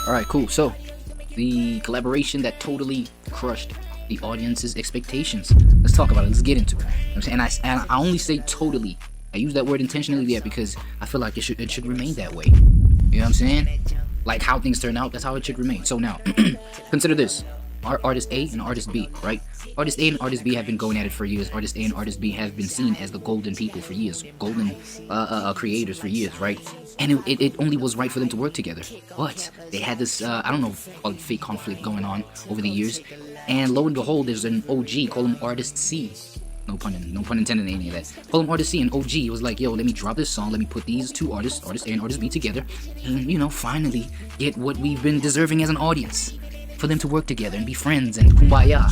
Alright, cool. So, the collaboration that totally crushed the audience's expectations. Let's talk about it. Let's get into it. You know what I'm saying? And I only say totally. I use that word intentionally there because I feel like it should remain that way. You know what I'm saying? Like how things turn out, that's how it should remain. So now, consider this. Artist A and Artist B, right? Artist A and Artist B have been going at it for years. Artist A and Artist B have been seen as the golden people for years. Golden creators for years, right? And it only was right for them to work together. But they had this, I don't know, call it fake conflict going on over the years. And lo and behold, there's an OG, call him Artist C. No pun intended in any of that. Call him Artist C, and OG was like, yo, let me drop this song, let me put these two artists, Artist A and Artist B together, and, you know, finally get what we've been deserving as an audience. For them to work together and be friends and kumbaya.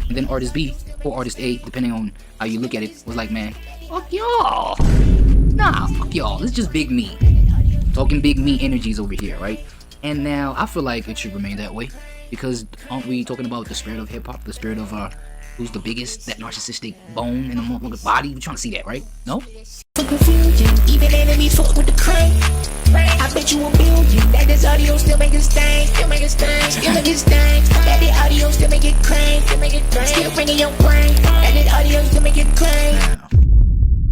And then Artist B, or Artist A, depending on how you look at it, was like, man, fuck y'all. Nah, fuck y'all. It's just big me. Talking big me energies over here, right? And now, I feel like it should remain that way. Because aren't we talking about the spirit of hip-hop? The spirit of, who's the biggest, that narcissistic bone in the motherfucker's body? We're trying to see that, right? No? Even enemies fuck with the crank. I bet you a billion that this audio still making stains, still making stains, still making stains. That the audio still make it crank, still make it crank, still bringing your brain. That the audio still make it crank.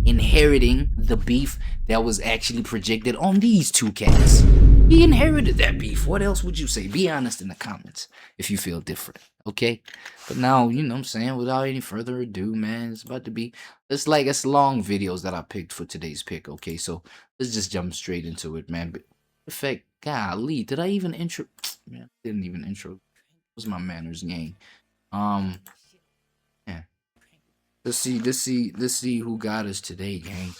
Inheriting the beef that was actually projected on these two cats. He inherited that beef. What else would you say? Be honest in the comments if you feel different, okay? But now, you know what I'm saying, without any further ado, man, it's about to be, it's long videos that I picked for today's pick, okay? So let's just jump straight into it, man. But in fact, golly, did I even intro? Man, I didn't even intro. It was my manners game. Yeah. Let's see who got us today, gang.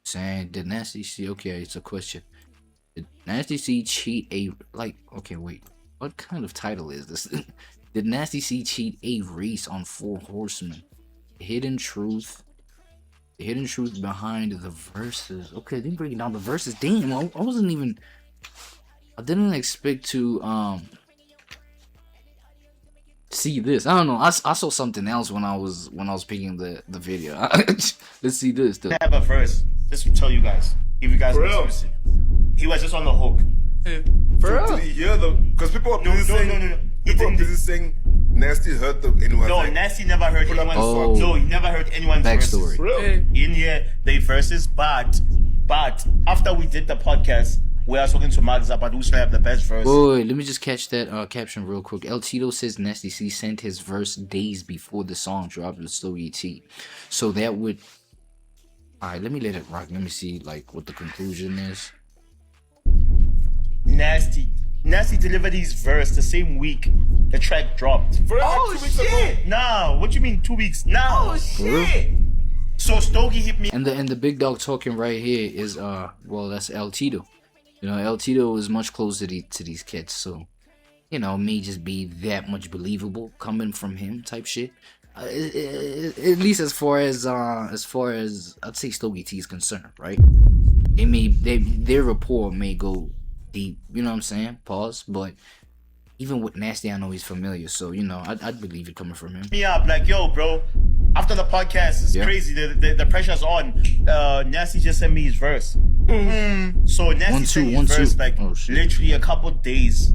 Saying, did Nasty C, okay, it's a question. Did Nasty C cheat okay, wait, what kind of title is this? Did Nasty C cheat A-REECE on 4 Horsemen? The hidden truth behind the verses. Okay, they breaking down the verses. Damn, I didn't expect to see this. I don't know. I saw something else when I was picking the video. Let's see this though. I have a verse. Just to tell you guys, give you guys exclusive. He was just on the hook. For real? Did he hear the? Because people are busy saying. People are busy saying Nasty heard anyone. No, Nasty never heard anyone's. Oh. No, he never heard anyone's backstory. verses. Really? In here, the verses, but after we did the podcast, we are talking to Max about who's gonna have the best verse. Wait, let me just catch that caption real quick. El Tito says Nasty C sent his verse days before the song dropped with Stogie T. So that would. Alright, let me let it rock. Let me see like what the conclusion is. Nasty delivered his verse the same week the track dropped. Oh shit! Nah, what you mean 2 weeks? Nah. Oh shit! So Stogie hit me. And the big dog talking right here is well, that's El Tito. You know, El Tito is much closer to these kids, so you know, may just be that much believable coming from him type shit. At least as far as I'd say Stogie T is concerned, right? Their rapport may go deep, you know what I'm saying? Pause. But even with Nasty, I know he's familiar, so you know, I'd believe it coming from him. Me up like, yo, bro. After the podcast, it's crazy. The pressure's on. Nasty just sent me his verse. So Nasty sent his verse like literally a couple days.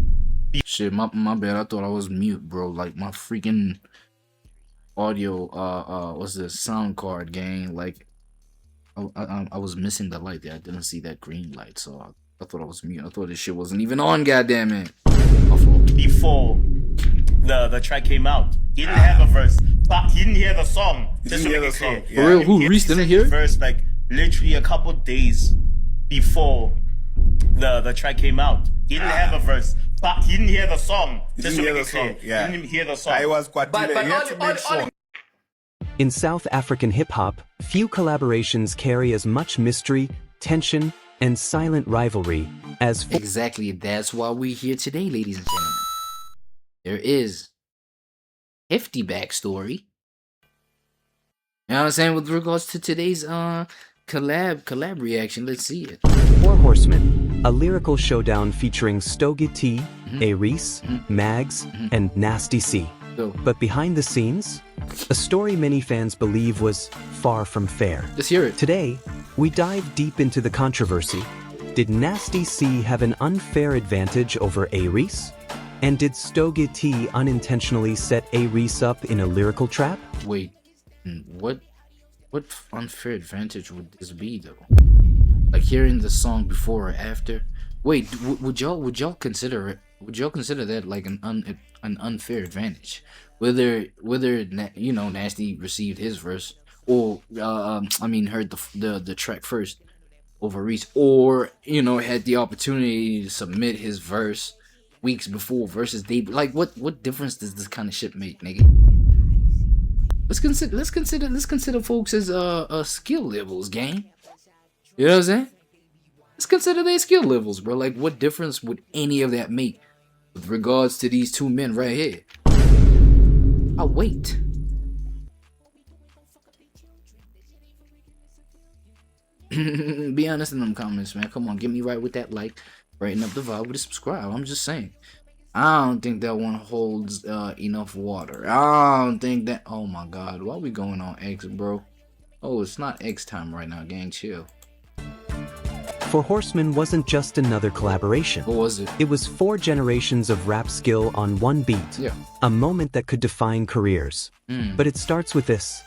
Shit, my bad. I thought I was mute, bro. Like my freaking audio what's the sound card, gang? Like I was missing the light there. I didn't see that green light, so I thought I was mute. I thought this shit wasn't even on, goddamn it. Before the track came out, he didn't have a verse, but he didn't hear the song. Just to make it clear. For real, who Reese didn't hear it? Verse like literally a couple days before the track came out. He didn't have a verse, but he didn't hear the song. Just to make it clear. He didn't hear the song. I was quite delayed. In South African hip-hop, few collaborations carry as much mystery, tension, and silent rivalry as... Exactly, that's why we're here today, ladies and gentlemen. There is hefty backstory. You know what I'm saying? With regards to today's collab reaction, let's see it. 4 Horsemen, a lyrical showdown featuring Stogie T, A-REECE, Mags, and Nasty C. But behind the scenes, a story many fans believe was far from fair. Let's hear it. Today, we dive deep into the controversy, Did Nasty C have an unfair advantage over A-REECE? And did Stogie T unintentionally set A-REECE up in a lyrical trap? Wait, what unfair advantage would this be though? Like hearing the song before or after? Wait, would y'all consider it? Would y'all consider that like an unfair advantage? Whether you know Nasty received his verse or heard the track first over REECE, or you know had the opportunity to submit his verse weeks before versus debut. Like what difference does this kind of shit make, nigga? Let's consider folks as skill levels, gang. You know what I'm saying? Let's consider their skill levels, bro. Like what difference would any of that make with regards to these two men right here? I'll wait. Be honest in them comments, man. Come on, get me right with that like, brighten up the vibe with a subscribe. I'm just saying. I don't think that one holds enough water. I don't think that. Oh my god, why are we going on X, bro? Oh, it's not X time right now, gang. Chill. For Horsemen wasn't just another collaboration. What was it? It was 4 generations of rap skill on one beat. Yeah. A moment that could define careers. But it starts with this.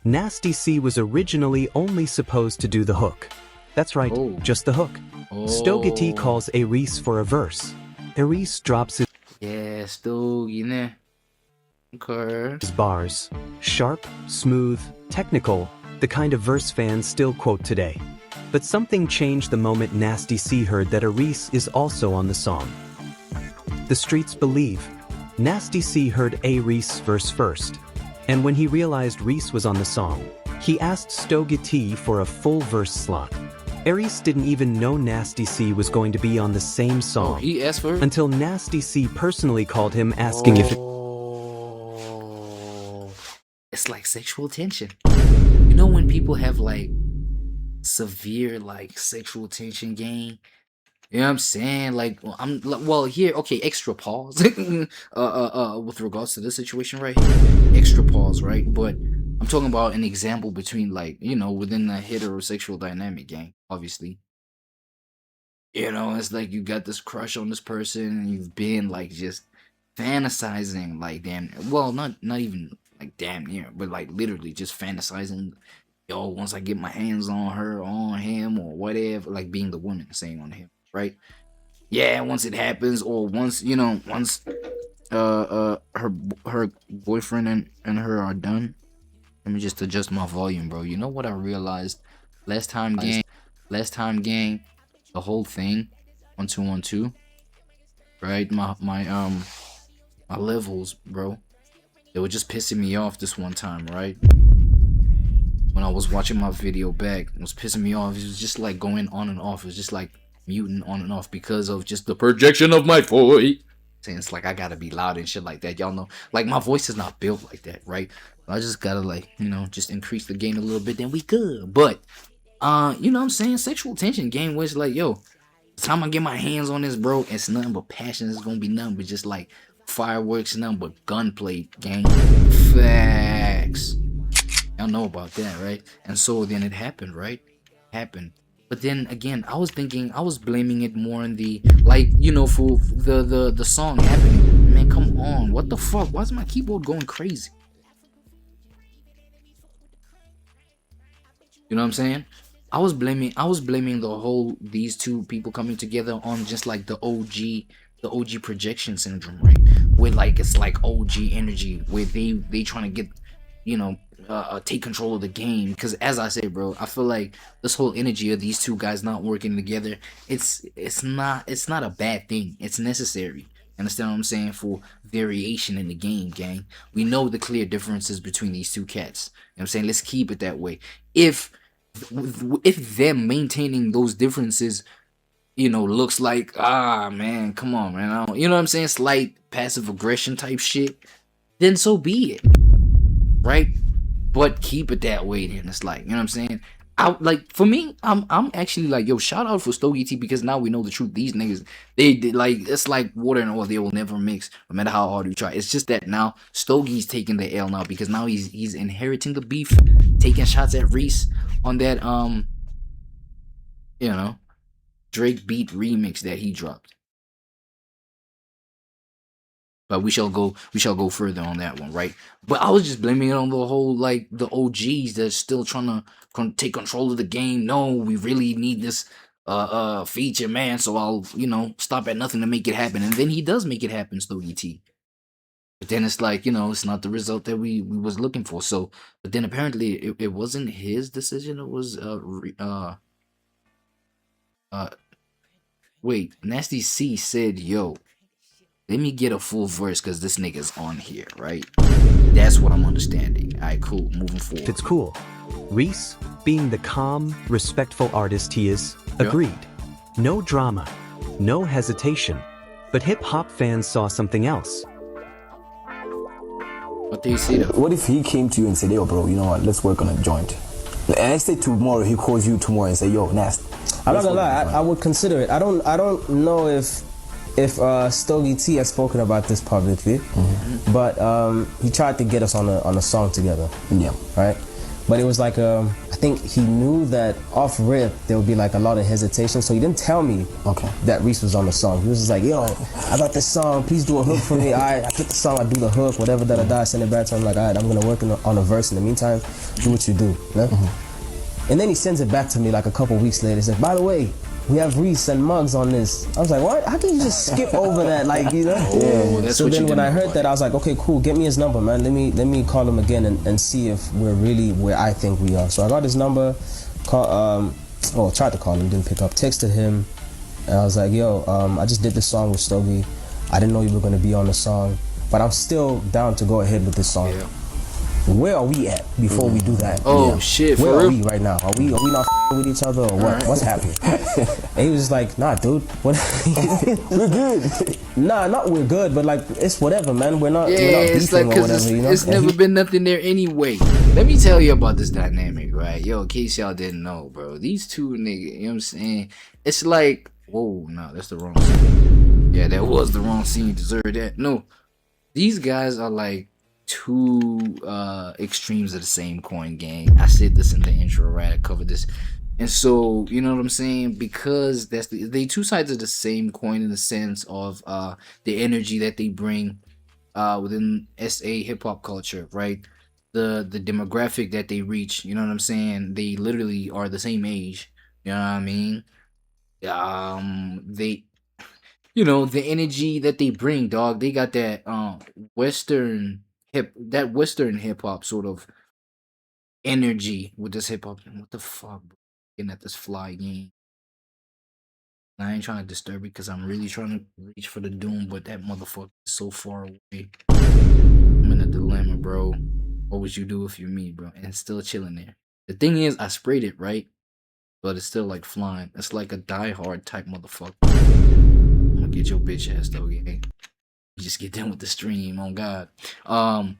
Nasty C was originally only supposed to do the hook. That's right, just the hook. Stogie T calls A-REECE for a verse. A-REECE drops his Stogie, né? Okay. Bars. Sharp, smooth, technical, the kind of verse fans still quote today. But something changed the moment Nasty C heard that A-REECE is also on the song. The streets believe. Nasty C heard A-REECE verse first. And when he realized REECE was on the song, he asked Stogie T for a full verse slot. A-REECE didn't even know Nasty C was going to be on the same song. He asked for it? Until Nasty C personally called him asking if it's like sexual tension. You know when people have like severe like sexual tension, gang? You know what I'm saying? Like here, okay, extra pause. With regards to this situation right here, extra pause, right? But I'm talking about an example between like, you know, within the heterosexual dynamic, gang, obviously. You know, it's like you got this crush on this person and you've been like just fantasizing like damn, well, not even like damn near, but like literally just fantasizing. Yo, once I get my hands on her, on him, or whatever, like being the woman saying on him, right? Yeah, once it happens, or once, you know, once her boyfriend and her are done. Let me just adjust my volume, bro. You know what I realized last time, gang, the whole thing 1212, right? My levels, bro, they were just pissing me off this one time, right? When I was watching my video back, it was pissing me off. It was just like going on and off. It was just like muting on and off because of just the projection of my voice. Saying it's like I gotta be loud and shit like that. Y'all know, like my voice is not built like that, right? I just gotta like, you know, just increase the gain a little bit, then we good. But you know what I'm saying? Sexual tension game was like, yo, the time I get my hands on this, bro, it's nothing but passion. It's gonna be nothing but just like fireworks, nothing but gunplay, gang. Facts. Y'all know about that, right? And so then it happened, right? Happened. But then again, I was blaming it more on the, like, you know, for the song happening. Man, come on. What the fuck? Why is my keyboard going crazy? You know what I'm saying? I was blaming the whole, these two people coming together on just like the OG projection syndrome, right? Where like, it's like OG energy, where they trying to get, you know, take control of the game. Because as I say, bro, I feel like this whole energy of these two guys not working together, it's not a bad thing. It's necessary. Understand what I'm saying? For variation in the game, gang. We know the clear differences between these two cats. You know what I'm saying? Let's keep it that way. If them maintaining those differences, you know, looks like, man, come on, man, you know what I'm saying, slight passive aggression type shit, then so be it, right? But keep it that way. Then it's like, you know what I'm saying, like, for me, I'm actually like, yo, shout out for Stogie T, because now we know the truth. These niggas, they like, it's like water and oil, they will never mix, no matter how hard you try. It's just that now Stogie's taking the L now, because now he's inheriting the beef, taking shots at REECE on that, you know, Drake beat remix that he dropped. But we shall go further on that one, right? But I was just blaming it on the whole, like, the OGs that's still trying to take control of the game. No, we really need this feature, man. So I'll, stop at nothing to make it happen. And then he does make it happen, Stogie T. But then it's like, it's not the result that we was looking for. So, but then apparently it wasn't his decision. It was wait, Nasty C said, yo, let me get a full verse because this nigga's on here, right? That's what I'm understanding. All right, cool. Moving forward. It's cool. Reese, being the calm, respectful artist he is, agreed. No drama, no hesitation. But hip-hop fans saw something else. What do you see though? What if he came to you and said, yo, bro, you know what? Let's work on a joint. And let's say tomorrow he calls you tomorrow and say, yo, Nast. I'm not gonna lie, I would consider it. I don't know if Stogie T has spoken about this publicly, but he tried to get us on a song together. Yeah. Right? But it was like, I think he knew that off rip there would be like a lot of hesitation, so he didn't tell me that Reese was on the song. He was just like, yo, I got this song, please do a hook for me. Alright, I get the song, I do the hook, whatever that I die, send it back to him. Like, alright, I'm gonna work on a verse in the meantime, do what you do. You know? And then he sends it back to me like a couple weeks later. He said, by the way, we have Reese and Muggs on this. I was like, what? How can you just skip over that? Like, you know? That's so what then you when I heard like. that, I was like, okay, cool, get me his number, man. Let me call him again and see if we're really where I think we are. So I got his number, tried to call him, didn't pick up, texted him, and I was like, yo, I just did this song with Stogie. I didn't know you were gonna be on the song, but I'm still down to go ahead with this song. Yeah. Where are we at before we do that? Shit, where for are real? we right now? Are we not with each other or what? What's happening? And he was just like, nah, dude, what? We're good. Nah, not we're good, but like it's whatever, man. We're not it's beefing like or whatever, you know. It's never been nothing there anyway. Let me tell you about this dynamic, right? Yo, in case y'all didn't know, bro, these two niggas, you know what I'm saying? It's like, whoa, no, that's the wrong scene. Yeah, that was the wrong scene. You deserve that. No, these guys are like two extremes of the same coin, gang. I said this in the intro, right? I covered this. And so, you know what I'm saying? Because that's they two sides of the same coin in the sense of the energy that they bring within SA hip-hop culture, right? The demographic that they reach, you know what I'm saying? They literally are the same age, you know what I mean? They, the energy that they bring, dog, they got that Western hip hop sort of energy with this hip hop. What the fuck, bro? Getting at this fly game. I ain't trying to disturb it because I'm really trying to reach for the doom, but that motherfucker is so far away. I'm in a dilemma, bro. What would you do if you're me, bro? And it's still chilling there. The thing is, I sprayed it, right? But it's still like flying. It's like a die-hard type motherfucker. I'm gonna get your bitch ass though, gang. You just get done with the stream, on God.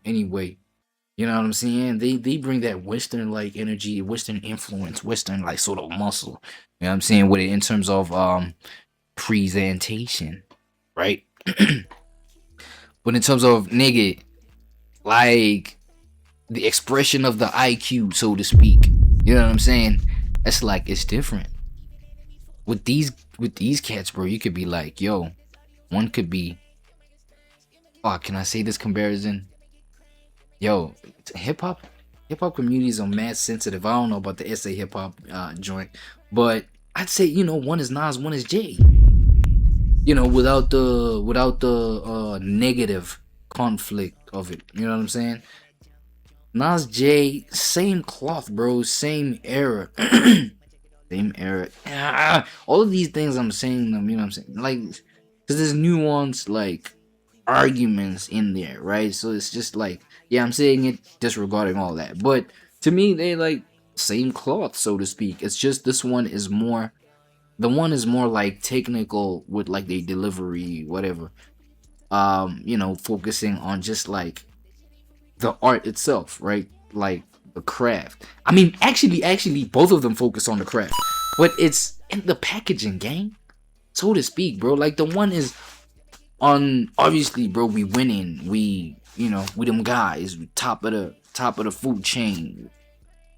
Anyway, you know what I'm saying? They bring that Western like energy, Western influence, Western like sort of muscle. You know what I'm saying? With it in terms of presentation, right? But in terms of nigga, like the expression of the IQ, so to speak. You know what I'm saying? It's like it's different. With these cats, bro, you could be like, yo, one could be. Oh, can I say this comparison? Yo, hip hop communities are mad sensitive. I don't know about the SA hip hop joint, but I'd say one is Nas, one is Jay. Without the negative conflict of it. You know what I'm saying? Nas, Jay, same cloth, bro, same era. Same era. All of these things I'm saying them, you know what I'm saying? Like, because there's nuance, like, arguments in there, right? So it's just like, yeah, I'm saying it disregarding all that. But to me, they like same cloth, so to speak. It's just the one is more like technical with like the delivery, whatever. Focusing on just like the art itself, right? Like the craft. I mean, actually, both of them focus on the craft, but it's in the packaging, gang, so to speak, bro. Like the one is on, obviously, bro, we winning. We them guys, we top of the food chain.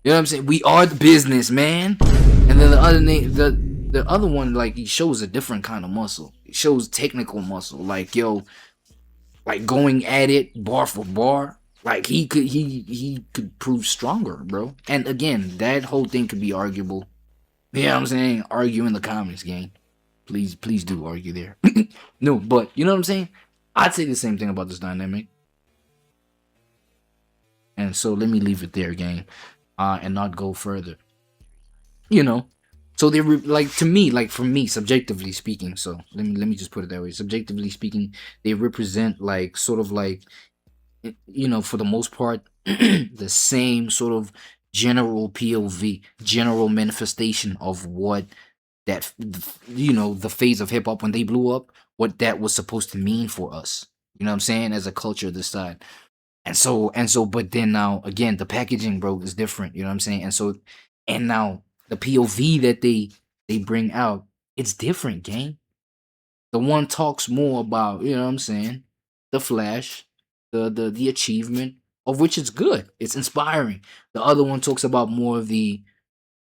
You know what I'm saying? We are the business, man. And then the other name, the other one, like, he shows a different kind of muscle. It shows technical muscle. Like, yo, like going at it bar for bar. Like he could prove stronger, bro. And again, that whole thing could be arguable. You know what I'm saying? Argue in the comments, gang. Please do argue there. No, but you know what I'm saying? I'd say the same thing about this dynamic. And so let me leave it there, gang, and not go further. You know, so they like, to me, like for me, subjectively speaking. So let me just put it that way. Subjectively speaking, they represent like sort of like, you know, for the most part, the same sort of general POV, general manifestation of what that, you know, the phase of hip hop when they blew up, what that was supposed to mean for us. You know what I'm saying? As a culture this side. And so, but then now again, the packaging, bro, is different. You know what I'm saying? And so, and now the POV that they bring out, it's different, gang. The one talks more about, you know what I'm saying, the flash, the achievement of which is good. It's inspiring. The other one talks about more of the,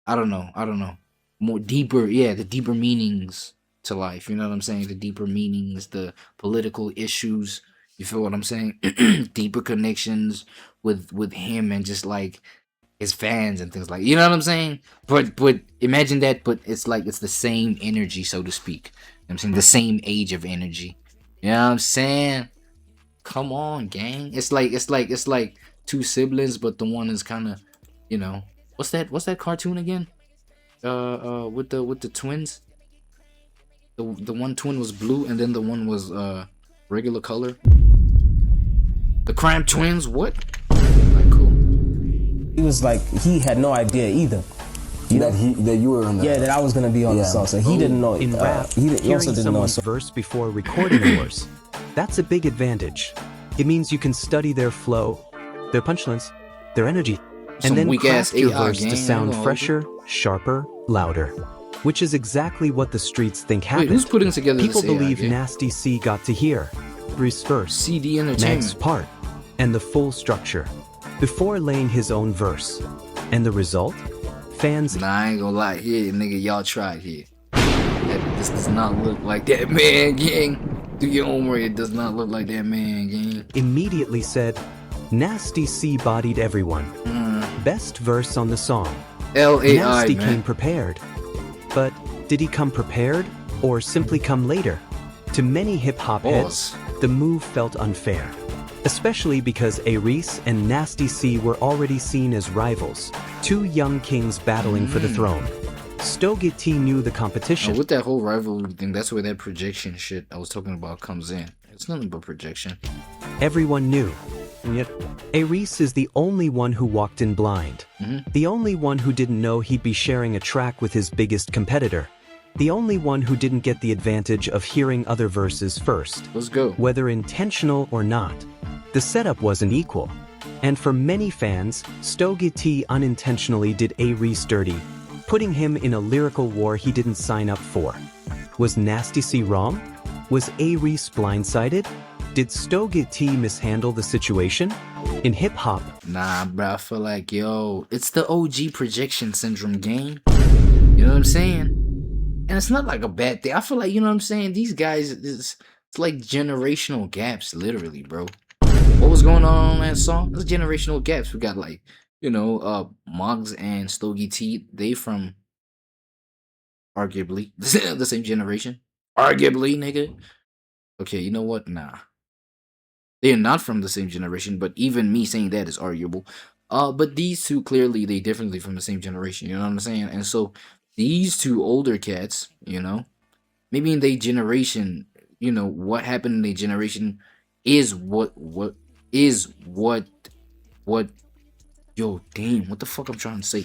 I don't know, more deeper, the deeper meanings to life. You know what I'm saying? The deeper meanings, the political issues. You feel what I'm saying? Deeper connections with him and just like his fans and things like, you know what I'm saying? But imagine that, but it's like it's the same energy, so to speak. You know what I'm saying? The same age of energy. You know what I'm saying? Come on, gang. It's like two siblings, but the one is kind of, you know, what's that cartoon again? With the twins. The one twin was blue and then the one was regular color. The Crime Twins, what? Like, cool. He was like, he had no idea either. That you were on the... Yeah, that I was gonna be on the song, so he didn't know. In rap, he also hearing didn't know. someone's verse before recording yours, that's a big advantage. It means you can study their flow, their punchlines, their energy, and then craft your verse to sound fresher, sharper, louder. Which is exactly what the streets think happened. Wait, who's putting together People this AI believe game? Nasty C got to hear REWAD's verse, CD Entertainment, Mag's part, and the full structure before laying his own verse. And the result? Fans... Nah, I ain't gonna lie. Here, nigga, y'all tried here. This does not look like that man, gang. Do your homework. It does not look like that man, gang. Immediately said, Nasty C bodied everyone. Best verse on the song. L.A.I., Nasty man. came prepared. But did he come prepared or simply come later? To many hip-hop heads, the move felt unfair. Especially because A-REECE and Nasty C were already seen as rivals, two young kings battling for the throne. Stogie T knew the competition. Now, with that whole rivalry thing, that's where that projection shit I was talking about comes in. It's nothing but projection. Everyone knew. And yet, A-REECE is the only one who walked in blind. The only one who didn't know he'd be sharing a track with his biggest competitor. The only one who didn't get the advantage of hearing other verses first. Let's go. Whether intentional or not, the setup wasn't equal. And for many fans, Stogie T unintentionally did A-REECE dirty, putting him in a lyrical war he didn't sign up for. Was Nasty C wrong? Was A-REECE blindsided? Did Stogie T mishandle the situation? In hip-hop... Nah, bro, I feel like, yo, it's the OG projection syndrome, gang. You know what I'm saying? And it's not like a bad thing. I feel like, you know what I'm saying? These guys, it's like generational gaps, literally, bro. What was going on that song? It's generational gaps. We got like, you know, Muggs and Stogie T. They from arguably the same generation. Arguably, nigga. Okay, you know what? Nah. They're not from the same generation, but even me saying that is arguable. But these two, clearly, they definitely from the same generation. You know what I'm saying? And so these two older cats, you know, maybe in their generation, you know, what happened in their generation is what yo, damn, what the fuck I'm trying to say?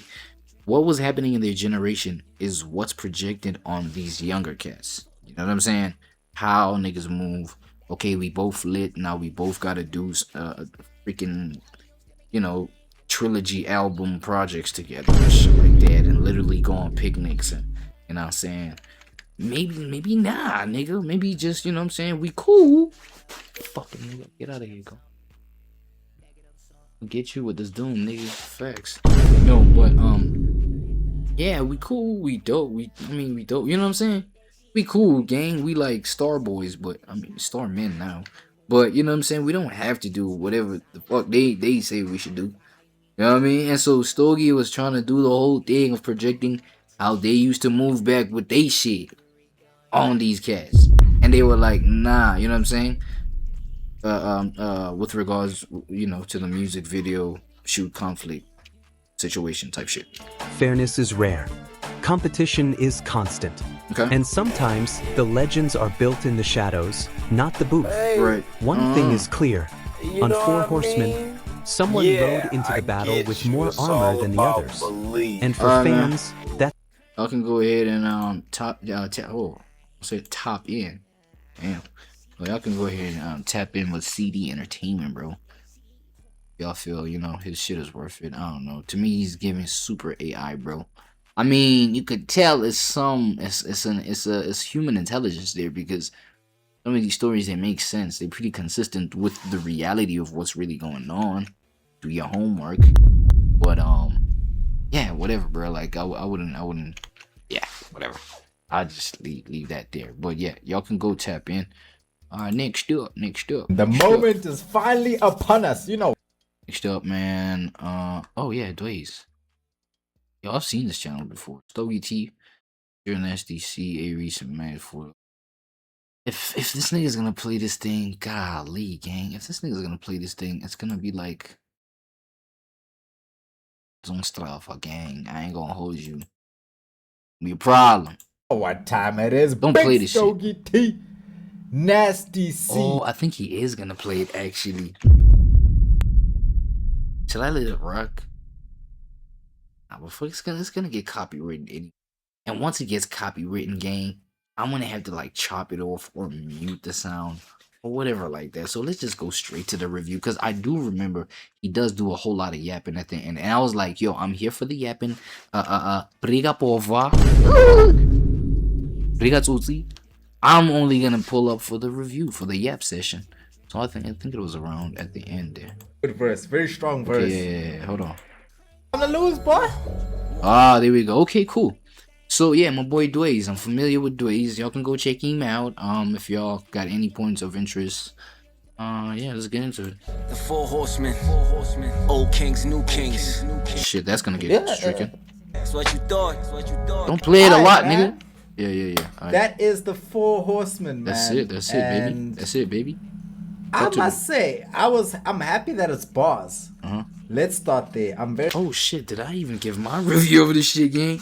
What was happening in their generation is what's projected on these younger cats. You know what I'm saying? How niggas move. Okay, we both lit, now we both gotta do freaking, you know, trilogy album projects together and shit like that, and literally go on picnics, and you know what I'm saying? Maybe nah, nigga. Maybe just, you know what I'm saying, we cool. Fucking nigga, get out of here, go. Get you with this doom, nigga. Facts. No, but Yeah, we cool, we dope. I mean, we dope. You know what I'm saying? We cool, gang. We like star boys, but I mean, star men now. But you know what I'm saying? We don't have to do whatever the fuck they say we should do. You know what I mean? And so Stogie was trying to do the whole thing of projecting how they used to move back with they shit on these cats, and they were like, nah. You know what I'm saying? With regards, you know, to the music video shoot conflict situation type shit. Fairness is rare. Competition is constant. Okay. And sometimes the legends are built in the shadows, not the booth. Right. One thing is clear. On Four Horsemen, someone rode into the battle with more armor than the others. And for fans, that I can go ahead and top in. Damn. Well, y'all can go ahead and tap in with CD Entertainment, bro. Y'all feel, you know, his shit is worth it. I don't know. To me, he's giving super AI, bro. I mean, you could tell it's human intelligence there, because some of these stories, they make sense. They're pretty consistent with the reality of what's really going on. Do your homework. But yeah, whatever, bro. Like I wouldn't. Yeah, whatever. I'll just leave that there. But yeah, y'all can go tap in. Next up. The moment is finally upon us, you know. Next up, man. Oh yeah, Dways. Yo, I've seen this channel before. Stogie T, you're an SDC, A-REECE, and Mad for. If this nigga's gonna play this thing, golly, gang. If this nigga's gonna play this thing, it's gonna be like Zonstrafa, gang. I ain't gonna hold you. Be a problem. What time it is? Don't Big play this Stogie shit. T, Nasty C. Oh, I think he is gonna play it actually. Should I let it rock? Nah, before it's gonna get copywritten. And once it gets copywritten, gang, I'm gonna have to like chop it off or mute the sound or whatever like that. So let's just go straight to the review, because I do remember he does do a whole lot of yapping at the end, and I was like, yo, I'm here for the yapping. Briga pova. Briga tutti. I'm only gonna pull up for the review, for the yap session. So I think it was around at the end there. Good verse, very strong verse. Okay, yeah, hold on. On the lose, boy. Ah, there we go. Okay, cool. So yeah, my boy Dways. I'm familiar with Dways. Y'all can go check him out. If y'all got any points of interest. Yeah, let's get into it. The Four Horsemen. Old kings, new kings. Shit, that's gonna get stricken. That's what you thought. Don't play it a lot, man. nigga. Yeah. All right. That is the Four Horsemen, man. That's it, baby. That's it, baby. I must say, I'm happy that it's bars. Let's start there. I'm very. Oh shit, did I even give my review of this shit, gang?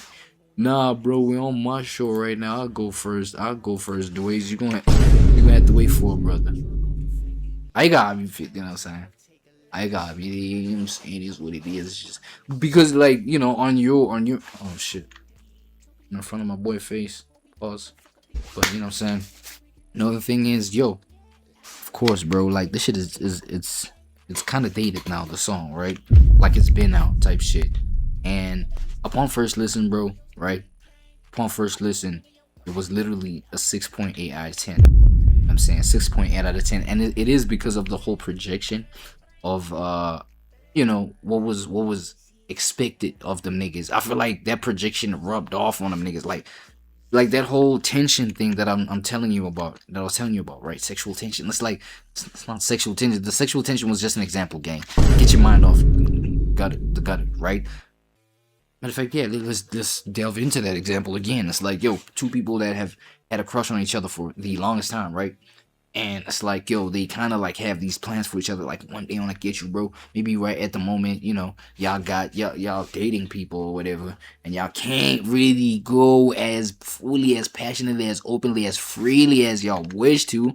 Nah, bro, we on my show right now. I'll go first, Dways. You gonna have to wait for it, brother. I got me, you know what I'm saying? I got me. You know what I'm saying? It is what it is. It's just because, like, you know, on your oh shit, in front of my boy face. Pause. But you know what I'm saying? Another thing is, yo, of course, bro. Like, this shit it's kind of dated now. The song, right? Like it's been out type shit. And upon first listen, bro, right? Upon first listen, it was literally a 6.8 out of 10. I'm saying 6.8 out of 10, and it is because of the whole projection of you know, what was expected of them niggas. I feel like that projection rubbed off on them niggas, like that whole tension thing that I'm telling you about, that I was telling you about, right? Sexual tension. It's not sexual tension. The sexual tension was just an example, gang. Get your mind off. Got it, right? Matter of fact, yeah, let's delve into that example again. It's like, yo, two people that have had a crush on each other for the longest time, right? And it's like, yo, they kind of like have these plans for each other. Like, one day I'm gonna get you, bro. Maybe right at the moment, you know, y'all dating people or whatever, and y'all can't really go as fully, as passionately, as openly, as freely as y'all wish to.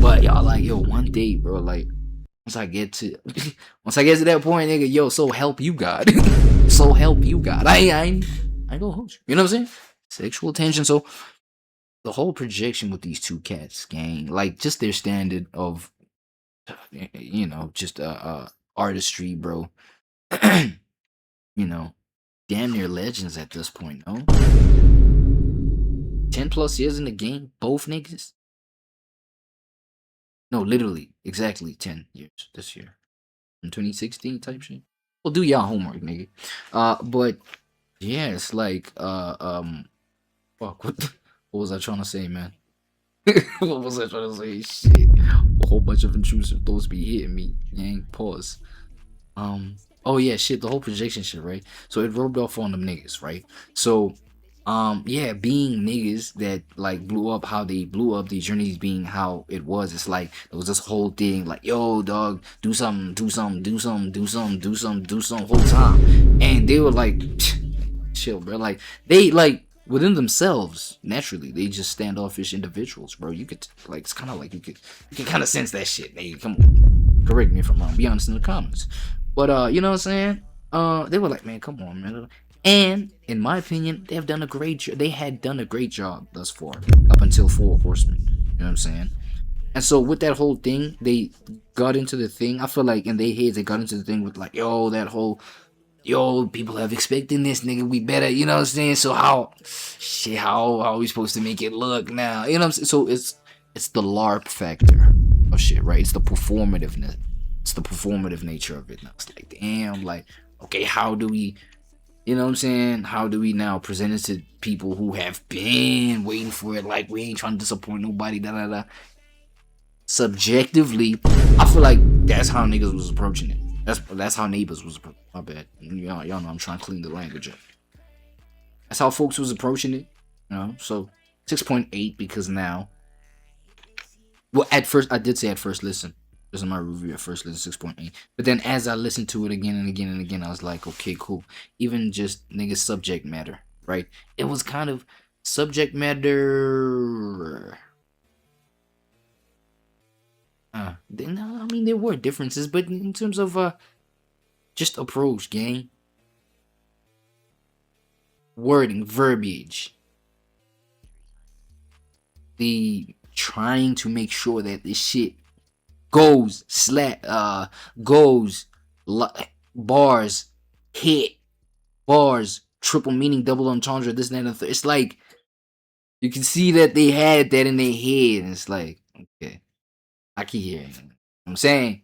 But y'all like, yo, one day, bro, like, once I get to that point, nigga, yo, so help you God. So help you God. I ain't gonna hold you. You know what I'm saying? Sexual tension. So the whole projection with these two cats, gang, like just their standard of, you know, just artistry, bro. You know, damn near legends at this point, no? 10 plus years in the game, both niggas. No, literally, exactly 10 years this year. In 2016 type shit. Well, do y'all homework, nigga. But Yeah, it's like fuck, what was I trying to say, man? What was I trying to say? Shit. A whole bunch of intrusive thoughts be hitting me. Gang, pause. Oh yeah, shit, the whole projection shit, right? So it rubbed off on them niggas, right? So yeah, being niggas that like blew up how they blew up, the journeys being how it was, it's like there was this whole thing like, yo dog, do something whole time. And they were like chill, bro. Like they like within themselves, naturally, they just standoffish individuals, bro. You could like it's kinda like you can kinda sense that shit, nigga. Come on. Correct me if I'm wrong, be honest in the comments. But you know what I'm saying? They were like, man, come on, man. And in my opinion, they had done a great job thus far, up until 4 Horsemen. You know what I'm saying? And so with that whole thing, they got into the thing. I feel like in their heads, they got into the thing with like, yo, people have expecting this, nigga. We better, you know what I'm saying? So how are we supposed to make it look now? You know what I'm saying? So it's the LARP factor of shit, right? It's the performativeness. It's the performative nature of it. Now it's like, damn, like, okay, how do we, you know what I'm saying? How do we now present it to people who have been waiting for it? Like, we ain't trying to disappoint nobody, Subjectively, I feel like that's how niggas was approaching it. That's how neighbors was approaching it. My bad. Y'all know I'm trying to clean the language up. That's how folks was approaching it. You know? So 6.8 because now. Well, at first, I did say at first listen. This is my review at first listen, 6.8. But then as I listened to it again and again and again, I was like, okay, cool. Even just niggas subject matter, right? It was kind of subject matter. I mean, there were differences, but in terms of just approach, gang. Wording, verbiage. The trying to make sure that this shit goes, bars, hit, bars, triple meaning, double entendre, this and that and the third. It's like, you can see that they had that in their head, and it's like, okay, I keep hearing it. I'm saying,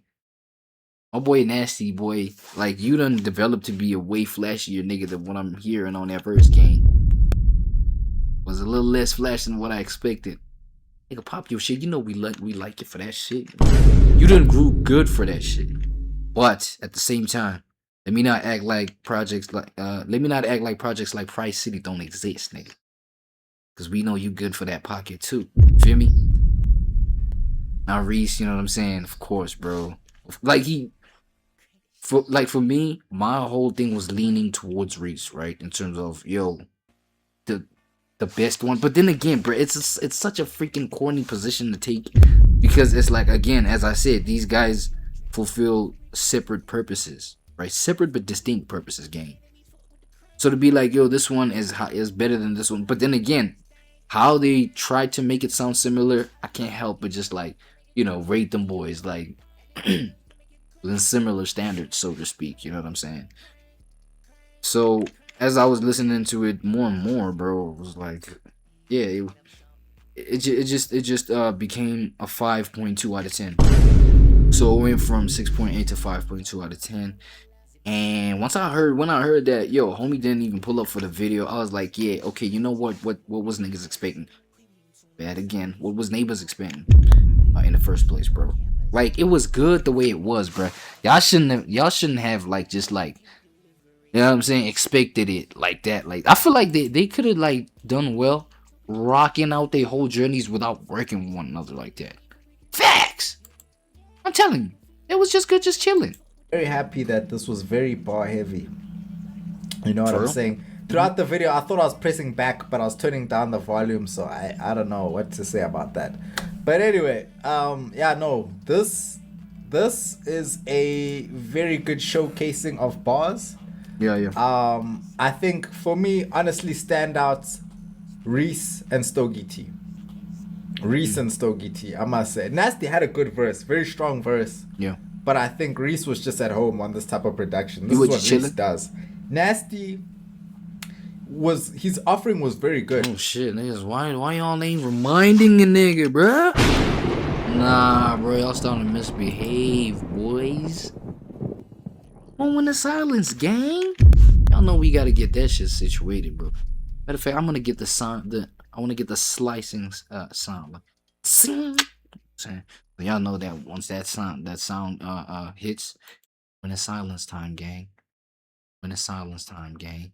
my boy Nasty, boy, like, you done developed to be a way flashier nigga than what I'm hearing on that verse game. Was a little less flash than what I expected. Nigga, pop your shit. You know we like it for that shit. You done grew good for that shit. But at the same time, let me not act like projects like Price City don't exist, nigga. Cause we know you good for that pocket too. Feel me? Now Reese, you know what I'm saying? Of course, bro. Like for me, my whole thing was leaning towards Reese, right? In terms of the best one. But then again, bro, it's such a freaking corny position to take, because it's like, again, as I said, these guys fulfill separate purposes, right? Separate but distinct purposes, gang. So to be like, yo, this one is better than this one. But then again, how they tried to make it sound similar, I can't help but just like, you know, rate them boys like within similar standards, so to speak. You know what I'm saying? So as I was listening to it more and more, bro, it was like, yeah, it just became a 5.2 out of 10. So it went from 6.8 to 5.2 out of 10. And when I heard that, yo, homie didn't even pull up for the video, I was like, yeah, okay, you know what was niggas expecting? Bad again. What was neighbors expecting in the first place, bro? Like, it was good the way it was, bro. Y'all shouldn't have like just like, you know what I'm saying, expected it like that. Like, I feel like they could have like done well rocking out their whole journeys without working with one another like that. Facts. I'm telling you, it was just good, just chilling. Very happy that this was very bar heavy. You know what I'm saying? Throughout the video, I thought I was pressing back, but I was turning down the volume, so I don't know what to say about that. But anyway, yeah, no, this is a very good showcasing of bars. Yeah. I think for me, honestly, standouts, REWAD and Stogie T. REWAD and Stogie T, I must say. Nasty had a good verse, very strong verse. Yeah. But I think REWAD was just at home on this type of production. This is what REWAD does. Nasty his offering was very good. Oh shit, niggas, why y'all ain't reminding a nigga, bruh? Nah, bro, y'all starting to misbehave, boys. Moment of silence, gang. Y'all know we gotta get that shit situated, bro. Matter of fact, I'm gonna get the sound. I want to get the slicing sound. Like, so y'all know that once that sound hits, when it's silence time, gang. When it's silence time, gang.